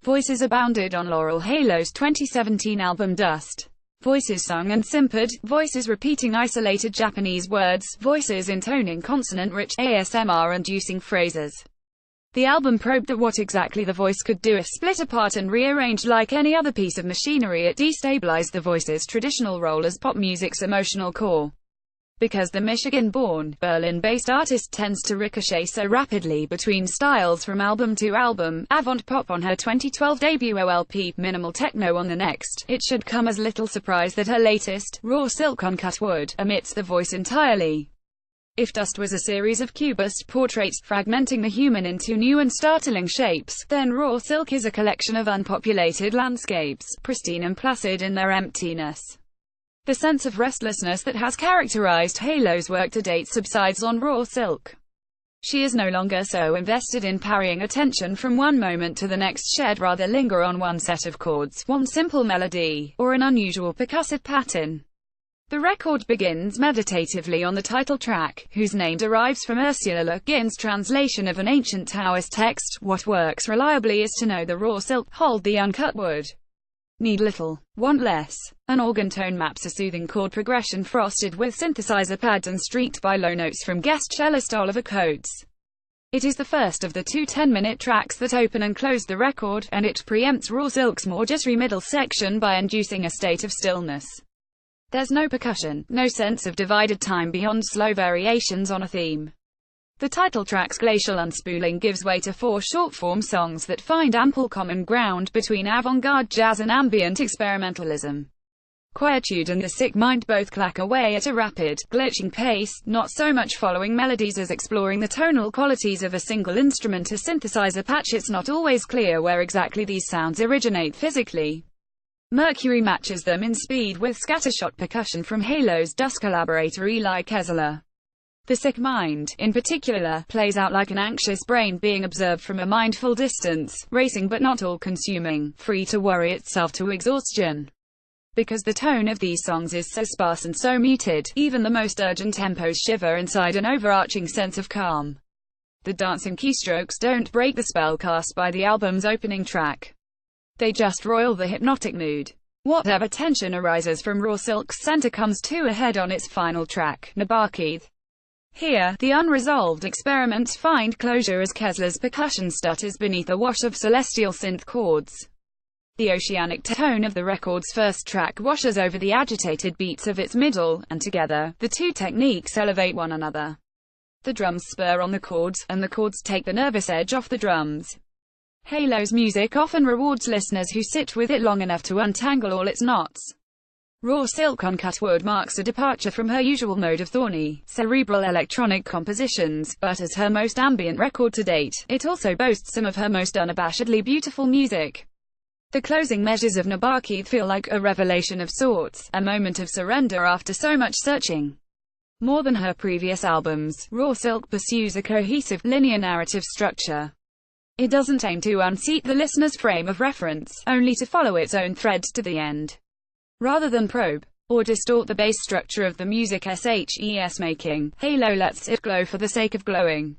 Voices abounded on Laurel Halo's 2017 album Dust. Voices sung and simpered, voices repeating isolated Japanese words, voices intoning consonant-rich, ASMR-inducing phrases. The album probed at what exactly the voice could do if split apart and rearranged like any other piece of machinery. It destabilized the voice's traditional role as pop music's emotional core. Because the Michigan-born, Berlin-based artist tends to ricochet so rapidly between styles from album to album, avant-pop on her 2012 debut LP, minimal techno on the next, it should come as little surprise that her latest, Raw Silk Uncut would, omits the voice entirely. If Dust was a series of cubist portraits, fragmenting the human into new and startling shapes, then Raw Silk is a collection of unpopulated landscapes, pristine and placid in their emptiness. The sense of restlessness that has characterized Halo's work to date subsides on Raw Silk. She is no longer so invested in parrying attention from one moment to the next, she'd rather linger on one set of chords, one simple melody, or an unusual percussive pattern. The record begins meditatively on the title track, whose name derives from Ursula Le Guin's translation of an ancient Taoist text. What works reliably is to know the raw silk, hold the uncut wood. Need little, want less. An organ tone maps a soothing chord progression frosted with synthesizer pads and streaked by low notes from guest cellist Oliver Coates. It is the first of the two 10-minute tracks that open and close the record, and it preempts Raw Silk's more jittery middle section by inducing a state of stillness. There's no percussion, no sense of divided time beyond slow variations on a theme. The title track's glacial unspooling gives way to four short-form songs that find ample common ground between avant-garde jazz and ambient experimentalism. Quietude and The Sick Mind both clack away at a rapid, glitching pace, not so much following melodies as exploring the tonal qualities of a single instrument or synthesizer patch. It's not always clear where exactly these sounds originate physically. Mercury matches them in speed with scattershot percussion from Halo's Dust collaborator Eli Kesler. The Sick Mind, in particular, plays out like an anxious brain being observed from a mindful distance, racing but not all-consuming, free to worry itself to exhaustion. Because the tone of these songs is so sparse and so muted, even the most urgent tempos shiver inside an overarching sense of calm. The dancing keystrokes don't break the spell cast by the album's opening track. They just roil the hypnotic mood. Whatever tension arises from Raw Silk's center comes to a head on its final track, Nabakeith. Here, the unresolved experiments find closure as Kesler's percussion stutters beneath a wash of celestial synth chords. The oceanic tone of the record's first track washes over the agitated beats of its middle, and together, the two techniques elevate one another. The drums spur on the chords, and the chords take the nervous edge off the drums. Halo's music often rewards listeners who sit with it long enough to untangle all its knots. Raw Silk Uncut Wood marks a departure from her usual mode of thorny, cerebral electronic compositions, but as her most ambient record to date, it also boasts some of her most unabashedly beautiful music. The closing measures of Nabakeith feel like a revelation of sorts, a moment of surrender after so much searching. More than her previous albums, Raw Silk pursues a cohesive, linear narrative structure. It doesn't aim to unseat the listener's frame of reference, only to follow its own threads to the end. Rather than probe or distort the bass structure of the music's making, Halo lets it glow for the sake of glowing.